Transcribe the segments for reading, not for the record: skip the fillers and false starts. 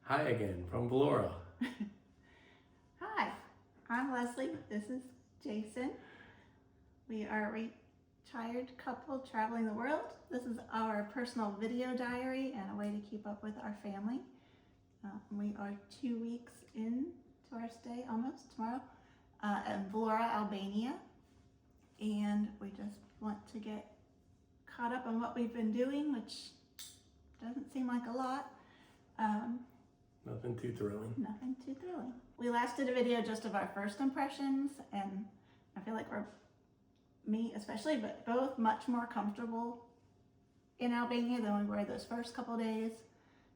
Hi again from Vlore. Hi, I'm Leslie. This is Jason. We are a retired couple traveling the world. This is our personal video diary and a way to keep up with our family. We are 2 weeks in to our stay, almost tomorrow, in Vlore, Albania. And we just want to get caught up on what we've been doing, which doesn't seem like a lot. Nothing too thrilling. Nothing too thrilling. We last did a video just of our first impressions, and I feel like me especially, but both much more comfortable in Albania than we were those first couple days.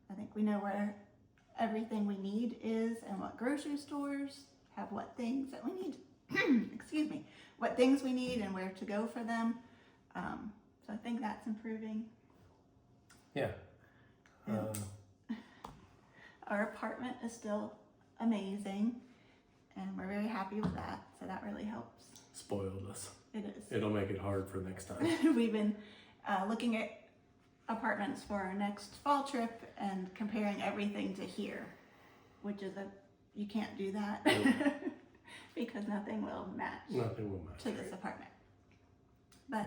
I think we know where everything we need is and what grocery stores have what things that we need. Excuse me. What things we need and where to go for them. So I think that's improving. Yeah. Our apartment is still amazing, and we're very happy with that, so that really helps. Spoiled us. It is. It'll make it hard for next time. We've been looking at apartments for our next fall trip and comparing everything to here, which is you can't do that. Nope. Because nothing will match. Nothing will match to this apartment. But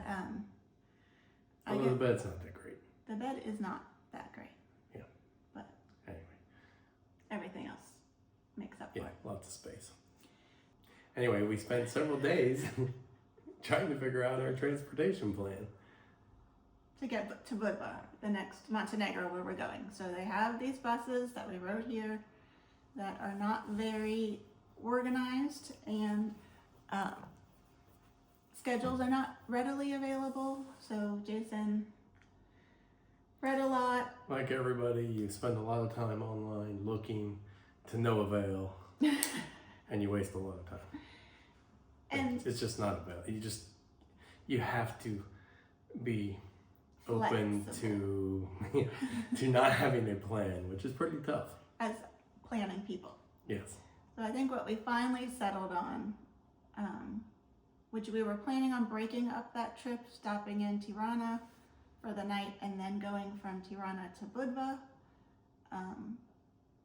although the bed's not that great. The bed is not that great. Yeah. But anyway, everything else makes up for it. Lots of space. Anyway, we spent several days trying to figure out our transportation plan To get to Budva, the next Montenegro where we're going. So they have these buses that we rode here that are not very organized, and schedules are not readily available. So Jason read a lot. Like everybody, you spend a lot of time online looking to no avail, and you waste a lot of time. And it's just not avail. You have to be open flexible to not having a plan, which is pretty tough. As planning people. Yes. So I think what we finally settled on, which we were planning on breaking up that trip, stopping in Tirana for the night and then going from Tirana to Budva.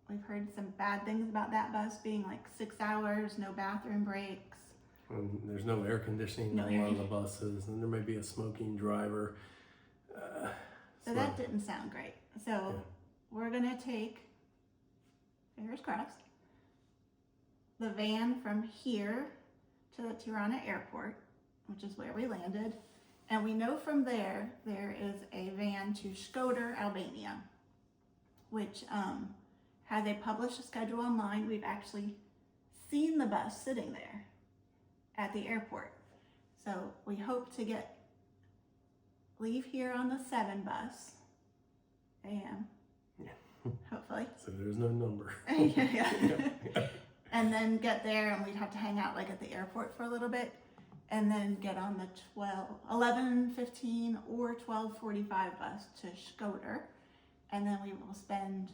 We've heard some bad things about that bus being like 6 hours, no bathroom breaks. And there's no air conditioning on a lot of the buses, and there may be a smoking driver. So that didn't sound great. So we're gonna take, fingers crossed, the van from here to the Tirana airport, which is where we landed. And we know from there is a van to Shkodër, Albania, which has a published schedule online. We've actually seen the bus sitting there at the airport. So we hope to leave here on the 7 bus a.m. Hopefully. So there's no number. Yeah. And then get there, and we'd have to hang out like at the airport for a little bit, and then get on the 11:15 or 12:45 bus to Shkodër, and then we will spend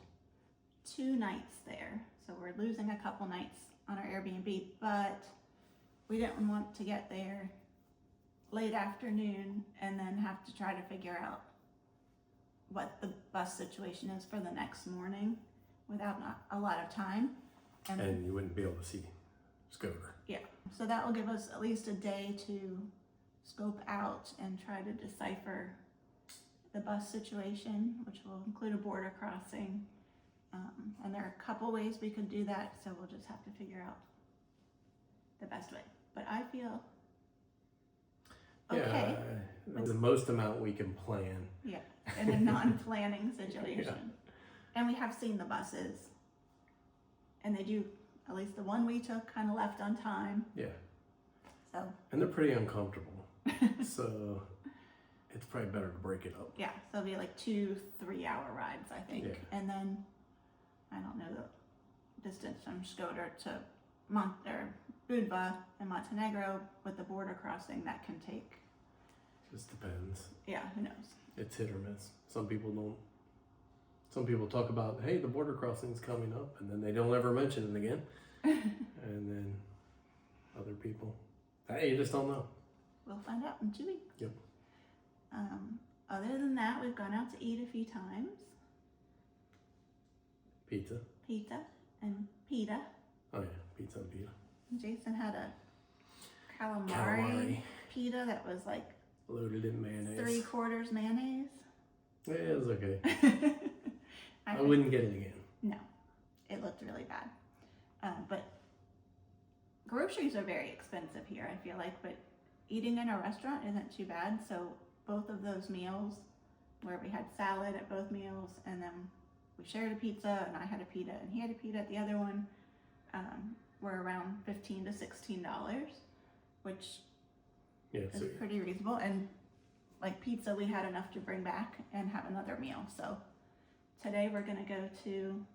2 nights there. So we're losing a couple nights on our Airbnb, but we didn't want to get there late afternoon and then have to try to figure out what the bus situation is for the next morning without a lot of time. And you wouldn't be able to see Shkodër. Yeah, so that will give us at least a day to scope out and try to decipher the bus situation, which will include a border crossing. And there are a couple ways we could do that, so we'll just have to figure out the best way. But I feel okay. The most amount we can plan. Yeah, in a non-planning situation. And we have seen the buses, and they do, at least the one we took kind of left on time. Yeah. So. And they're pretty uncomfortable. So it's probably better to break it up. Yeah, so it'll be like 2-3 hour rides, I think. Yeah. And then, I don't know the distance from Shkodër to Budva and Montenegro with the border crossing that can take. Just depends. Yeah, who knows? It's hit or miss. Some people don't. Some people talk about, hey, the border crossing's coming up, and then they don't ever mention it again. And then other people, hey, you just don't know. We'll find out in 2 weeks. Yep. Other than that, we've gone out to eat a few times. Pizza. And pita. Oh yeah, pizza and pita. Jason had a calamari pita that was like loaded in mayonnaise. 3/4 mayonnaise. Yeah, it was okay. I wouldn't get it again. No, it looked really bad. But groceries are very expensive here, I feel like, but eating in a restaurant isn't too bad. So both of those meals, where we had salad at both meals, and then we shared a pizza, and I had a pita, and he had a pita at the other one, were around $15 to $16, which is pretty reasonable. And like pizza, we had enough to bring back and have another meal. So today we're gonna go to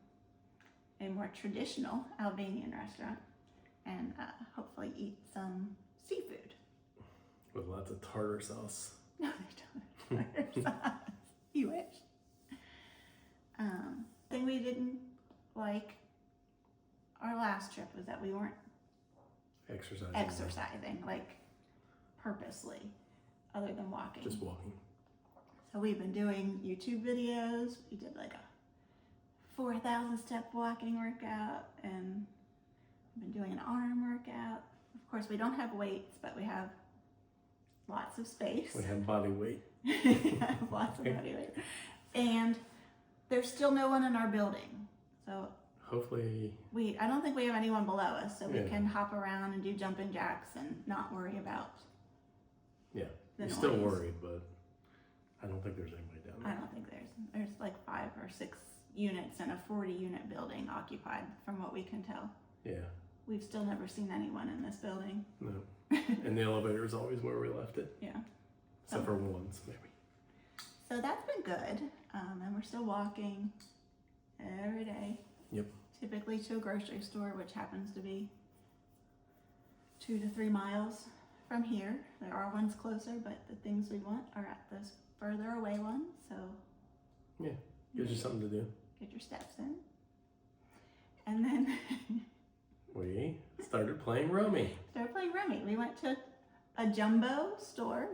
a more traditional Albanian restaurant and hopefully eat some seafood. With lots of tartar sauce. No, they don't have tartar sauce. You wish. Thing we didn't like our last trip was that we weren't exercising like purposely, other than walking. Just walking. So we've been doing YouTube videos. We did like a 4,000 step walking workout, and we've been doing an arm workout. Of course, we don't have weights, but we have lots of space. We have body weight. Lots of body weight. And there's still no one in our building. So hopefully I don't think we have anyone below us, so we can hop around and do jumping jacks and not worry about the noise. Still worried, but I don't think there's anybody down there. I don't think there's like 5 or 6 units in a 40-unit building occupied, from what we can tell. Yeah. We've still never seen anyone in this building. No. And the elevator is always where we left it. Yeah. Except for once, maybe. So that's been good. And we're still walking every day. Yep. Typically to a grocery store, which happens to be 2 to 3 miles from here. There are ones closer, but the things we want are at this further away one. So yeah, gives you something to do. Get your steps in. And then we started playing rummy. We went to a jumbo store,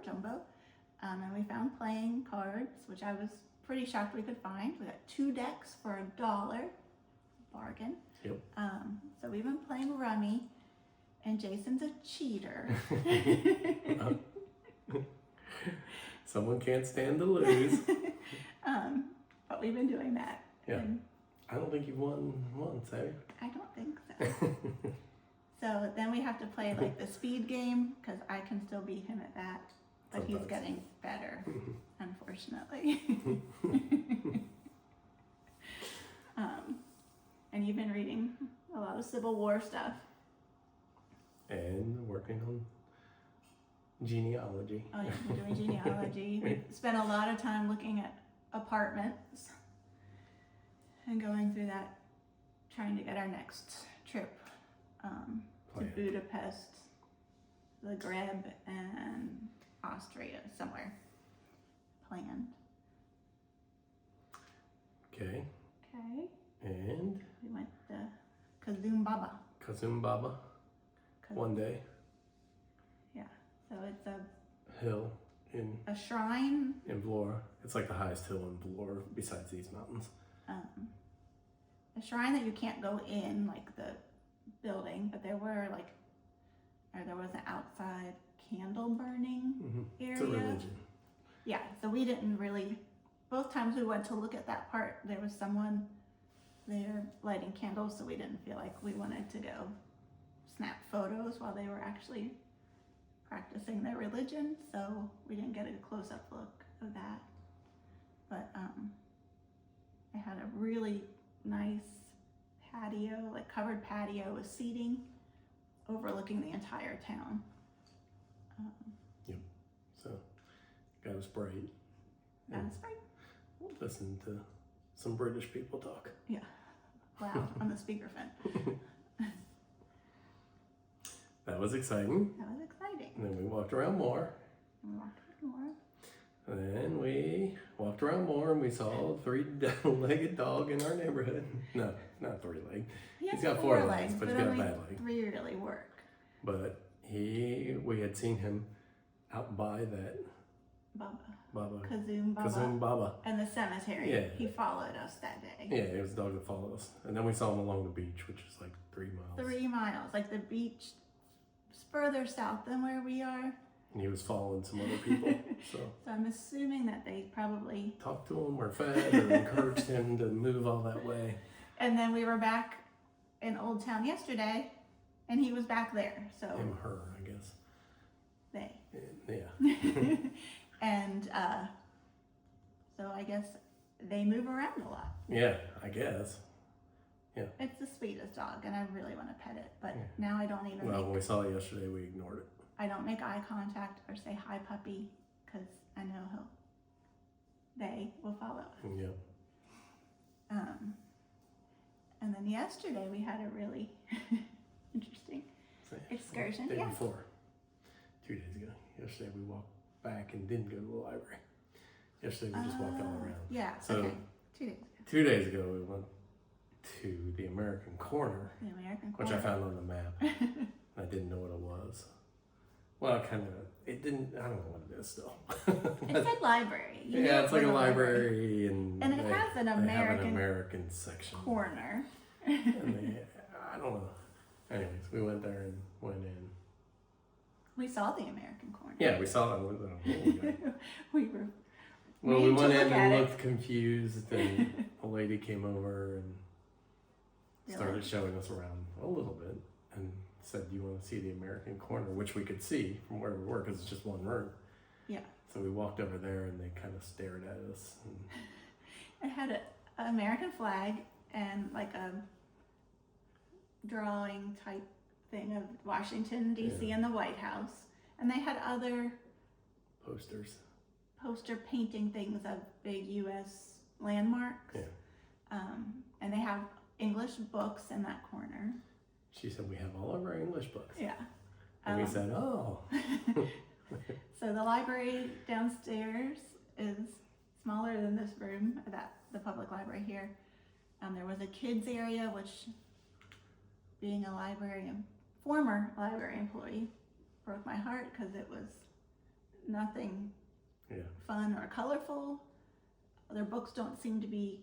and we found playing cards, which I was pretty shocked we could find. We got 2 decks for $1. Bargain. Yep. So we've been playing rummy, and Jason's a cheater. Someone can't stand to lose. But we've been doing that. Yeah. And I don't think you've won once, have you? I don't think so. So then we have to play like the speed game, because I can still beat him at that, but sometimes. He's getting better, unfortunately. And you've been reading a lot of Civil War stuff. And working on genealogy. Oh yeah, we're doing genealogy. We spent a lot of time looking at apartments and going through that, trying to get our next trip to Budapest, Zagreb, and Austria, somewhere planned. Okay. And we went to Kazumbaba. One day. Yeah. So it's a hill in a shrine in Vlore. It's like the highest hill in Vlore besides these mountains. A shrine that you can't go in, like the building, but there was an outside candle burning area. It's a religion. Yeah. So we didn't really. Both times we went to look at that part, there was someone there lighting candles, so we didn't feel like we wanted to go snap photos while they were actually practicing their religion, so we didn't get a close-up look of that. But it had a really nice patio, like covered patio with seating overlooking the entire town. Yep. So got a Sprite. Listen to some British people talk. Yeah, loud on the speakerphone. That was exciting. And then we walked around more. And then we walked around more, and we saw a 3-legged dog in our neighborhood. No, not 3-legged. He's got 4 legs, but he's got a bad leg. 3 really work. But we had seen him out by that Baba. Kazum Baba. Kazum Baba. And the cemetery. Yeah. He followed us that day. Yeah, it was a dog that followed us. And then we saw him along the beach, which is like 3 miles. 3 miles. Like the beach is further south than where we are. And he was following some other people. So I'm assuming that they probably talked to him or fed or encouraged him to move all that way. And then we were back in Old Town yesterday, and he was back there. So Him, her, I guess. They. Yeah. And so I guess they move around a lot. Yeah, I guess. Yeah. It's the sweetest dog, and I really want to pet it, but now I don't even. Well, when we saw it yesterday, we ignored it. I don't make eye contact or say hi, puppy, because I know they will follow us. Yeah. And then yesterday we had a really interesting excursion. Day before. 2 days ago. Yesterday we walked back and didn't go to the library. Yesterday we just walked all around. Yeah. So okay. 2 days ago. 2 days ago we went to the American Corner. The American Corner. Which I found on the map. I didn't know what it was. Well, it didn't, I don't know what it is still. It said library. Yeah, it's like a library and it has an American section. Corner. And I don't know. Anyways, we went there and went in. We saw the American Corner. Yeah, we saw that. We were. Well, we went in and looked confused, and a lady came over and started showing us around a little bit, and said, "Do you want to see the American Corner?" Which we could see from where we were because it's just one room. Yeah. So we walked over there, and they kind of stared at us. It had an American flag and like a drawing type thing of Washington D.C. and the White House, and they had other poster painting things of big U.S. landmarks. Yeah. And they have English books in that corner. She said, "We have all of our English books." Yeah. And we said, "Oh." So the library downstairs is smaller than this room, the public library here. There was a kids area, which, being a former library employee, broke my heart because it was nothing fun or colorful. Their books don't seem to be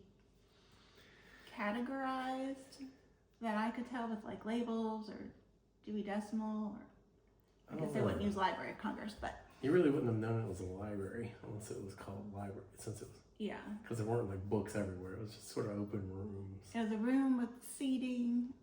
categorized that I could tell with like labels or Dewey Decimal, or I guess they wouldn't use Library of Congress, but you really wouldn't have known it was a library unless it was called library, since it was because there weren't like books everywhere. It was just sort of open rooms. It was a room with seating,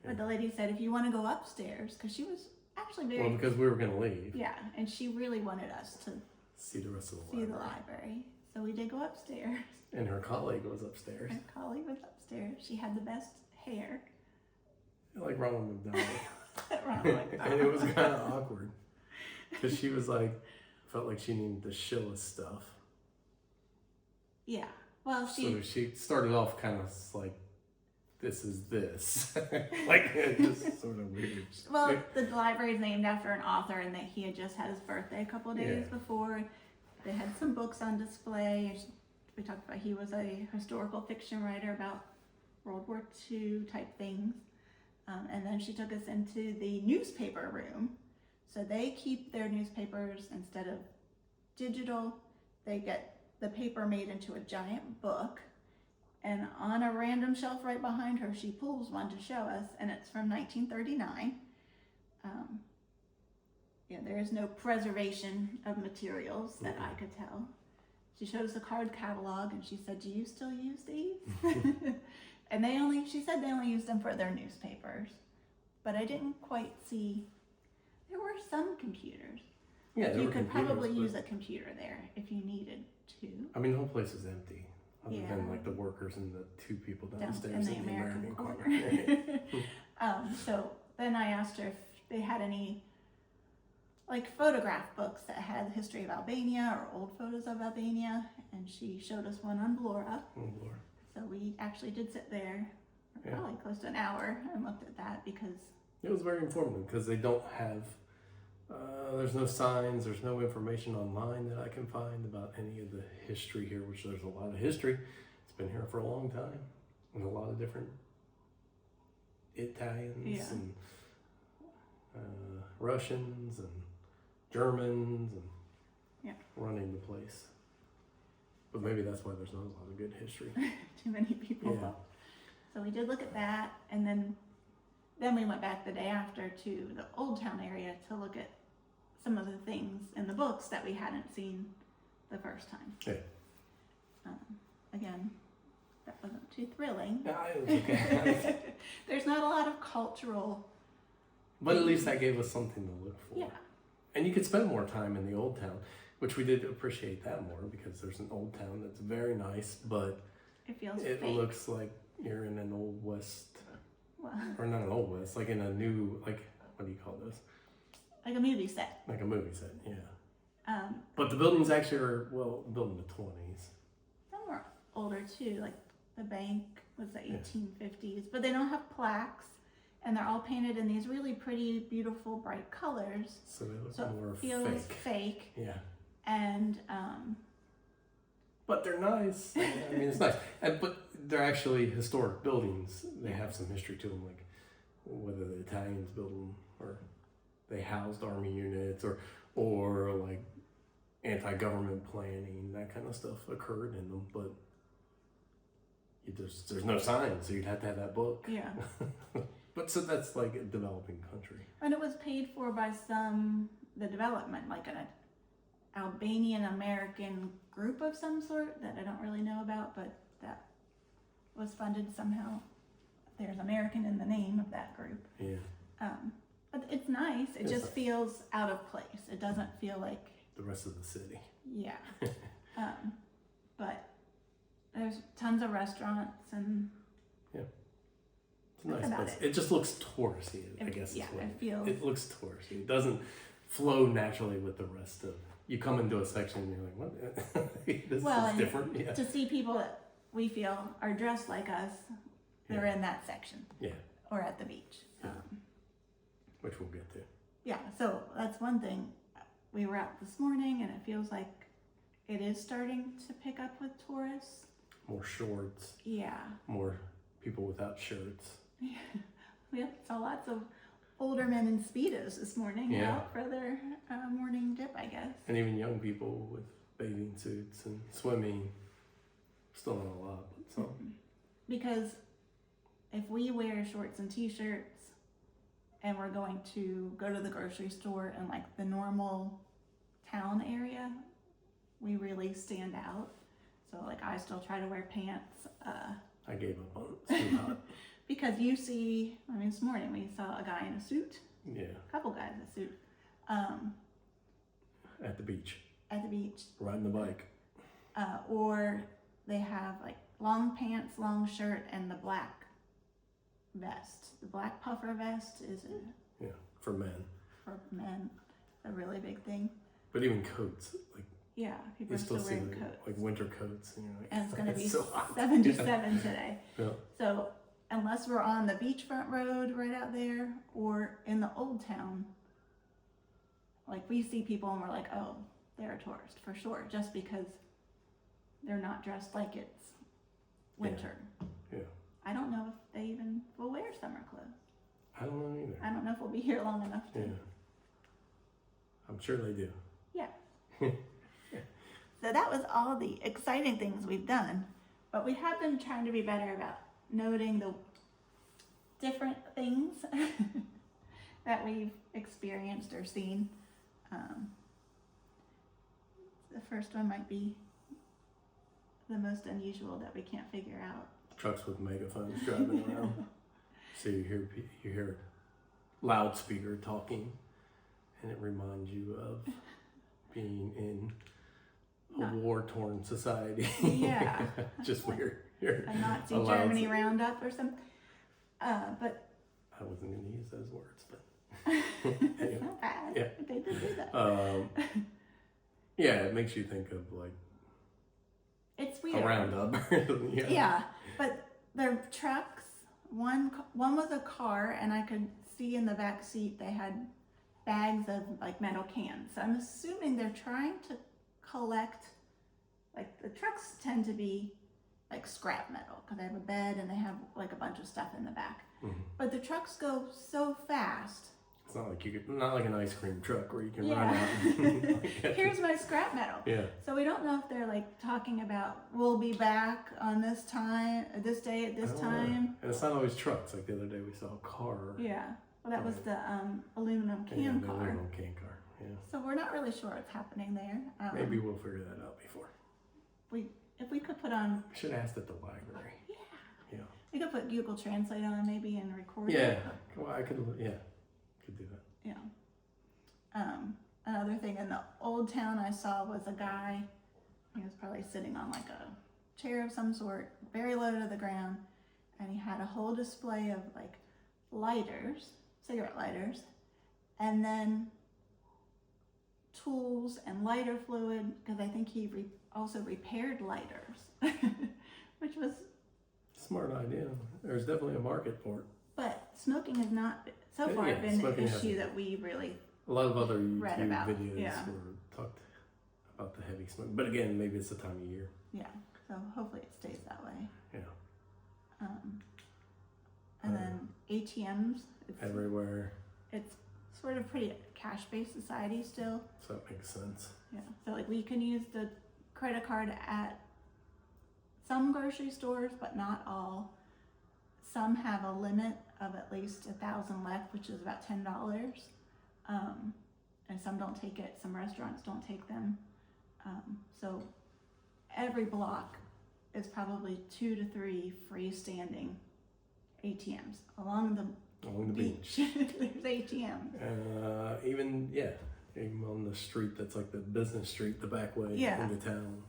but the lady said if you want to go upstairs, because she was actually very because we were going to leave. Yeah, and she really wanted us to see the rest of the library. So we did go upstairs. And her colleague was upstairs. Her colleague was upstairs. She had the best hair. Like Ronald McDonald. Ronald McDonald. And it was kind of awkward. Because she was like, felt like she needed to show us stuff. Yeah. Well, So she started off kind of like, this is this. Like, it just sort of weird. Well, the library is named after an author, and that he had just had his birthday a couple of days before. They had some books on display. We talked about he was a historical fiction writer about World War II type things. And then she took us into the newspaper room. So they keep their newspapers, instead of digital, they get the paper made into a giant book. And on a random shelf right behind her, she pulls one to show us, and it's from 1939. There is no preservation of materials that I could tell. She showed us a card catalog, and she said, "Do you still use these?" And she said they only used them for their newspapers. But I didn't quite see, there were some computers. Yeah, you could probably use a computer there if you needed to. I mean, the whole place was empty. Other than like the workers and the 2 people downstairs in the American Corner. So then I asked her if they had any like photograph books that had the history of Albania or old photos of Albania, and she showed us one on Vlore. So we actually did sit there for probably close to an hour and looked at that, because it was very informative, because they don't have there's no signs, there's no information online that I can find about any of the history here, which there's a lot of history. It's been here for a long time, and a lot of different Italians and Russians and Germans and running the place. But maybe that's why there's not a lot of good history. Too many people. Yeah. So we did look at that, and then we went back the day after to the Old Town area to look at some of the things in the books that we hadn't seen the first time. Yeah. Again, that wasn't too thrilling. Yeah, it was okay. There's not a lot of cultural. But at least that gave us something to look for. Yeah. And you could spend more time in the Old Town, which we did appreciate that more because there's an Old Town that's very nice, but It feels it fake. looks like you're in an Old West, Well, or not an Old West, like in a new, like, what do you call this? like a movie set. Like a movie set, yeah. But the buildings actually are, well, built in the 20s. Some were older too, like the bank was the Yeah. 1850s, but they don't have plaques, and they're all painted in these really pretty, beautiful, bright colors. So they look So more it feels fake. fake, Yeah. and But they're nice. I mean, it's nice. But they're actually historic buildings. They have some history to them, like whether the Italians built them or they housed army units or like anti-government planning, that kind of stuff occurred in them. But there's no sign, so you'd have to have that book. yeah. But so that's like a developing country. And it was paid for by the development, like an Albanian American group of some sort that I don't really know about, but that was funded somehow. There's American in the name of that group. Yeah. But it's nice. It It's just nice. feels out of place. It doesn't feel like, The rest of the city. yeah. But there's tons of restaurants and It's a That's nice about place. It just looks touristy, I guess. yeah, is what it feels. It looks touristy. It doesn't flow naturally with the rest of. You come into a section and you're like, what? This Well, is and different. Yeah. To see people that we feel are dressed like us, they're in that section. Yeah. Or at the beach. Yeah. Which we'll get to. Yeah, so that's one thing. We were out this morning and it feels like it is starting to pick up with tourists. More shorts, Yeah. more people without shirts. We saw lots of older men in Speedos this morning Yeah. out for their morning dip, I guess. And even young people with bathing suits and swimming. Still not a lot, but some. Because if we wear shorts and t-shirts and we're going to go to the grocery store in like the normal town area, we really stand out. So like I still try to wear pants. I gave up on it. It's too hot. Because you see, I mean, this morning we saw a guy in a suit, Yeah. a couple guys in a suit, At the beach. at the beach. Riding the bike. Or they have like long pants, long shirt, and the black vest. The black puffer vest is Yeah. For men. for men a really big thing. But even coats. Like Yeah, people you are still still see wearing like, coats. like winter coats. And you're like, And it's going to be so hot. 77 today. Yeah. So unless we're on the beachfront road right out there or in the old town, like we see people and we're like, oh, they're a tourist for sure, just because they're not dressed like it's winter. Yeah. I don't know if they even will wear summer clothes. I don't know either. I don't know if we'll be here long enough to. Yeah. I'm sure they do. Yeah. So that was all the exciting things we've done, but we have been trying to be better about noting the different things that we've experienced or seen. The first one might be the most unusual that we can't figure out. Trucks with megaphones driving around. So you hear loudspeaker talking, and it reminds you of being in a war-torn society. Yeah. Just weird. You're A Nazi a Germany loudspeaker. roundup or something. But I wasn't going to use those words, but it's anyway. not bad. Yeah. They did do that. Yeah, it makes you think of like It's weird. a roundup. Yeah. Yeah, but the trucks, one was a car, and I could see in the back seat they had bags of like metal cans. So I'm assuming they're trying to collect, like the trucks tend to be like scrap metal because they have a bed and they have like a bunch of stuff in the back. Mhm. But the trucks go so fast It's not like not like an ice cream truck where you can Yeah. run out. And, Here's my scrap metal. Yeah. So we don't know if they're like talking about we'll be back on this time, this day at this time. And it's not always trucks. Like the other day we saw a car. Yeah. Well, that was the aluminum can the car. aluminum can car. Yeah. So we're not really sure what's happening there. Maybe we'll figure that out before. If we could put on. I should have asked at the library. Yeah. Yeah. We could put Google Translate on maybe and record Yeah. it. Well, I could. Yeah. Could do that. Yeah. Another thing in the old town I saw was a guy. He was probably sitting on like a chair of some sort, very low to the ground, and he had a whole display of like lighters, cigarette lighters, and then tools and lighter fluid, because I think he also repaired lighters, which was Smart idea. There's definitely a market for it. But smoking has not so far Yeah, been the smoking issue hasn't. that we really. A lot of other Read YouTube about, videos yeah. were talked about the heavy smoke. But again, maybe it's the time of year. Yeah, so hopefully it stays that way. Yeah. And then ATMs, Everywhere. it's sort of pretty cash-based society still. So that makes sense. Yeah, so like we can use the credit card at some grocery stores, but not all. Some have a limit of at least 1,000 left, which is about $10. And some don't take it. Some restaurants don't take them. So every block is probably 2 to 3 freestanding ATMs along the beach. There's ATMs. Even on the street that's like the business street, the back way into town.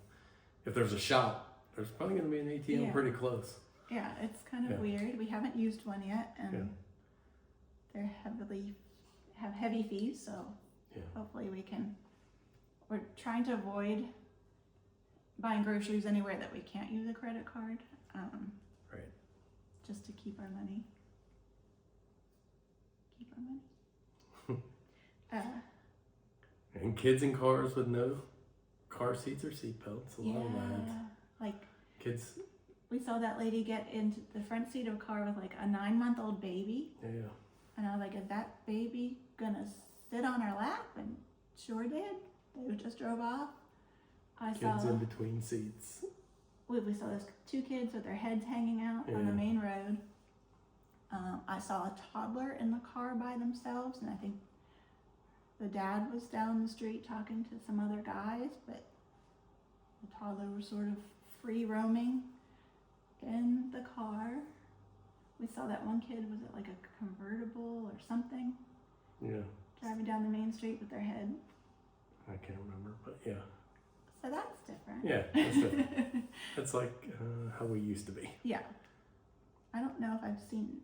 If there's a shop, there's probably going to be an ATM pretty close. Yeah, it's kind of weird. We haven't used one yet, and they're have heavy fees, so hopefully we can. We're trying to avoid buying groceries anywhere that we can't use a credit card. Right. Just to keep our money. And kids in cars with no car seats or seat belts. A lot of that. Like Kids. we saw that lady get into the front seat of a car with like a 9-month-old baby. Yeah. And I was like, is that baby gonna sit on her lap? And sure did. They just drove off. Kids in between seats. We saw those 2 kids with their heads hanging out on the main road. I saw a toddler in the car by themselves, and I think the dad was down the street talking to some other guys, but the toddler was sort of free roaming in the car. We saw that one kid, was it like a convertible or something? Yeah. Driving down the main street with their head. I can't remember, but yeah. So that's different. Yeah, that's different. That's like how we used to be. Yeah. I don't know if I've seen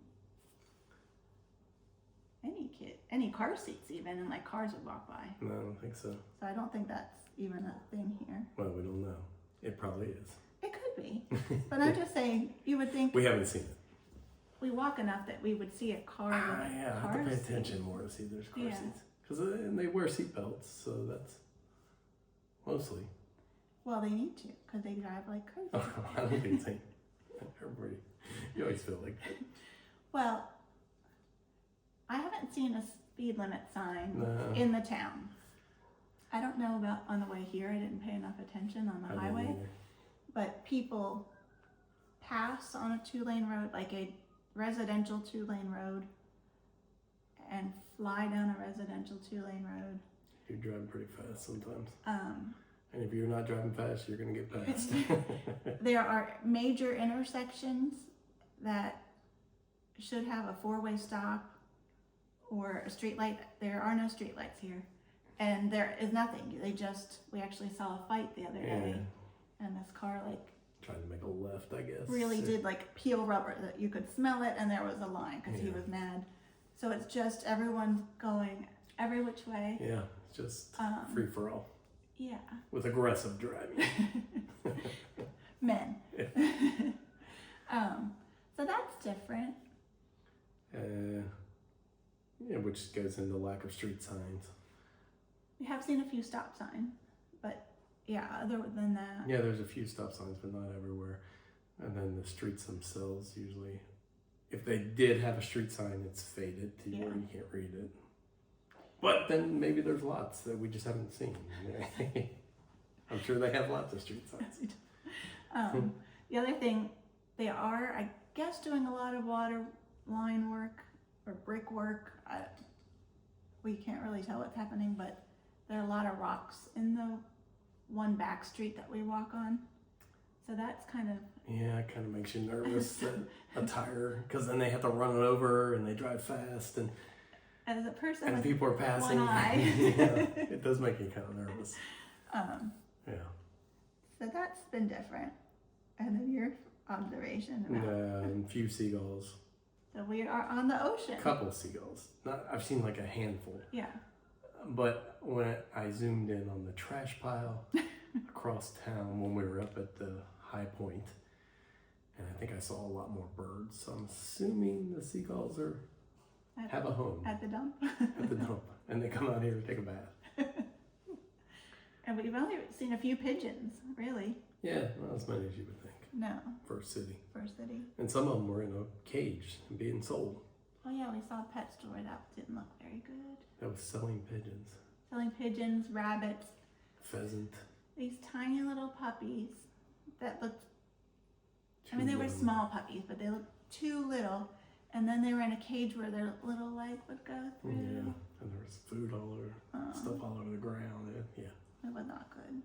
any car seats even, and like cars would walk by. No, I don't think so. So I don't think that's even a thing here. Well, we don't know. It probably is. It could be. But I'm just saying, you would think We haven't seen it. we walk enough that we would see a car with a Yeah, I car have to pay seat. attention more to see there's car Yeah. seats. And they wear seat belts, so that's mostly. Well, they need to, because they drive like crazy. I don't think it's everybody. You always feel like that. Well, I haven't seen a speed limit sign No. in the town. I don't know about on the way here. I didn't pay enough attention on the I didn't highway. either. But people pass on a 2-lane road, like a residential 2-lane road, and fly down a residential 2-lane road. You're driving pretty fast sometimes. Um, And if you're not driving fast, you're going to get passed. there are major intersections that should have a 4-way stop or a street light. There are no street lights here. And there is nothing. We actually saw a fight the other day. And this car Trying to make a left, I guess. really did peel rubber, that you could smell it, and there was a line because he was mad. So it's just everyone's going every which way. Yeah, it's just free for all. Yeah. With aggressive driving. Men. Yeah. So that's different. Yeah, which goes into lack of street signs. We have seen a few stop signs, but yeah, other than that. Yeah, there's a few stop signs, but not everywhere. And then the streets themselves usually, if they did have a street sign, it's faded to where you can't read it. But then maybe there's lots that we just haven't seen. I'm sure they have lots of street signs. The other thing, they are, I guess, doing a lot of water line work or brick work. We can't really tell what's happening, but there are a lot of rocks in the one back street that we walk on. So that's kind of... Yeah, it kind of makes you nervous that a tire, because then they have to run it over and they drive fast and as a person and with people are passing. one eye. Yeah, it does make you kind of nervous. Yeah. So that's been different. And then your observation about... And few seagulls. So we are on the ocean. Couple seagulls. Not, I've seen like a handful. Yeah. But when I zoomed in on the trash pile across town when we were up at the high point, and I think I saw a lot more birds. So I'm assuming the seagulls have a home At the dump. at the dump, and they come out here to take a bath. And we've only seen a few pigeons, really. Yeah, not as many as you would think No, for a city. for a city. And some of them were in a cage and being sold. Oh yeah, we saw a pet store that didn't look very good. That was selling pigeons, Selling pigeons, rabbits, pheasant. these tiny little puppies that looked, I too mean, they were little. small puppies, but they looked too little. And then they were in a cage where their little leg would go through. Yeah, and there was food all over, stuff all over the ground. Yeah. It was not good.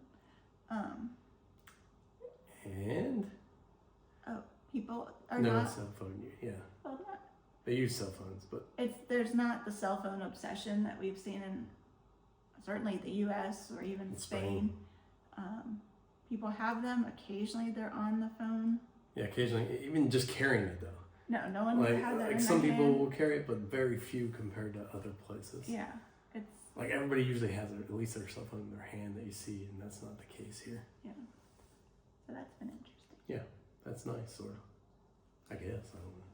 And People are no not, cell phone. Yeah, well, not, they use cell phones, but there's not the cell phone obsession that we've seen in certainly the U.S. or even in Spain. People have them. Occasionally they're on the phone. yeah, occasionally even just carrying it though. No one Like, would have that like in some their people hand. will carry it, but very few compared to other places. Yeah, it's Like everybody usually has at least their cell phone in their hand that you see, and that's not the case here. so that's been interesting. That's nice, sort of. I guess I don't know.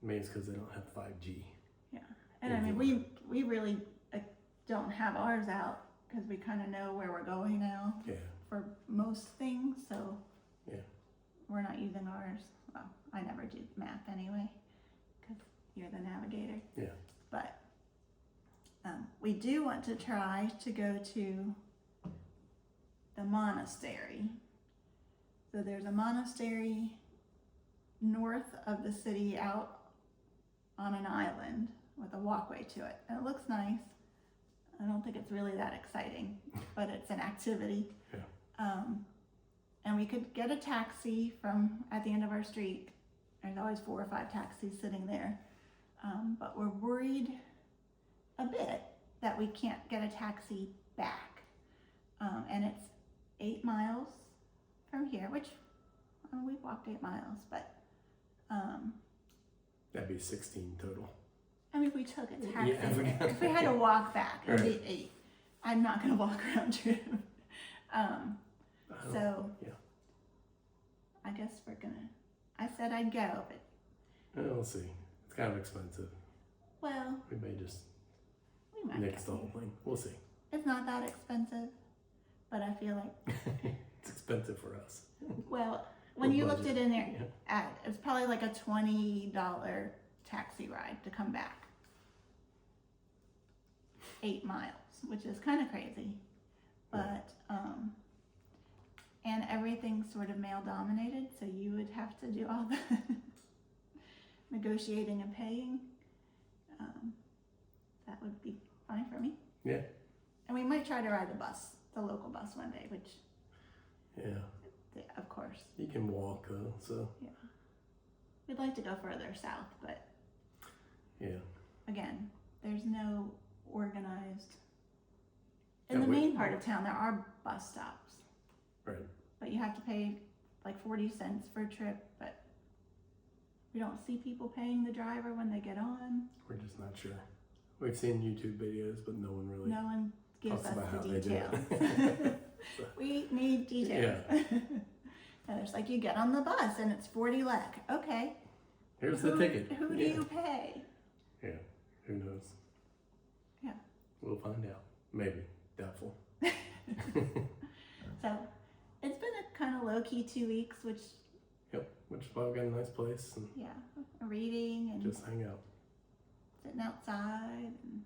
Maybe it's because they don't have 5G. And I mean, we really don't have ours out because we kind of know where we're going now Yeah. for most things. So Yeah. we're not using ours. Well, I never do map anyway because you're the navigator. Yeah. But we do want to try to go to the monastery. So there's a monastery north of the city out on an island with a walkway to it. And it looks nice. I don't think it's really that exciting, but it's an activity. Yeah. And we could get a taxi from at the end of our street. There's always 4 or 5 taxis sitting there. But we're worried a bit that we can't get a taxi back. And it's 8 miles from here, which we've walked 8 miles, but That'd be 16 total. I mean, if we took a taxi, Yeah, if we had to walk back, it'd Right. be 8. I'm not gonna walk around trip. So yeah. I guess we're gonna. I said I'd go, but We'll see. It's kind of expensive. well, We may just we might. nix go. the whole thing. We'll see. It's not that expensive, but I feel like It's expensive for us. well, when For you looked budget. it in there, Yeah. it was probably like a $20 taxi ride to come back. 8 miles, which is kind of crazy, but and everything's sort of male dominated, so you would have to do all the negotiating and paying. That would be fine for me. Yeah. And we might try to ride the bus, the local bus one day, which, Yeah. of course, You can walk though, so we'd like to go further south, but yeah. again, there's no organized. In Yeah, the we- main part of town, there are bus stops, Right. but you have to pay like 40 cents for a trip, but we don't see people paying the driver when they get on. We're just not sure. We've seen YouTube videos, but no one really No one gives talks us about how the they do details. it. We need details. And it's like you get on the bus and it's 40 lek. Okay. Here's the ticket. Who do you pay? Yeah. Who knows? Yeah. We'll find out. Maybe. Doubtful. So it's been a kind of low-key 2 weeks, which, Yep. Which is why we got a nice place and yeah, reading and just hang out. sitting outside. And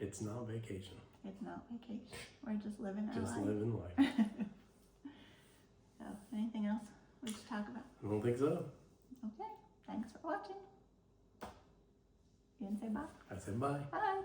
It's not vacation. It's not vacation. We're just living our Just life. living life. So, anything else we should talk about? I don't think so. Okay, thanks for watching. You didn't say bye? I said bye. Bye.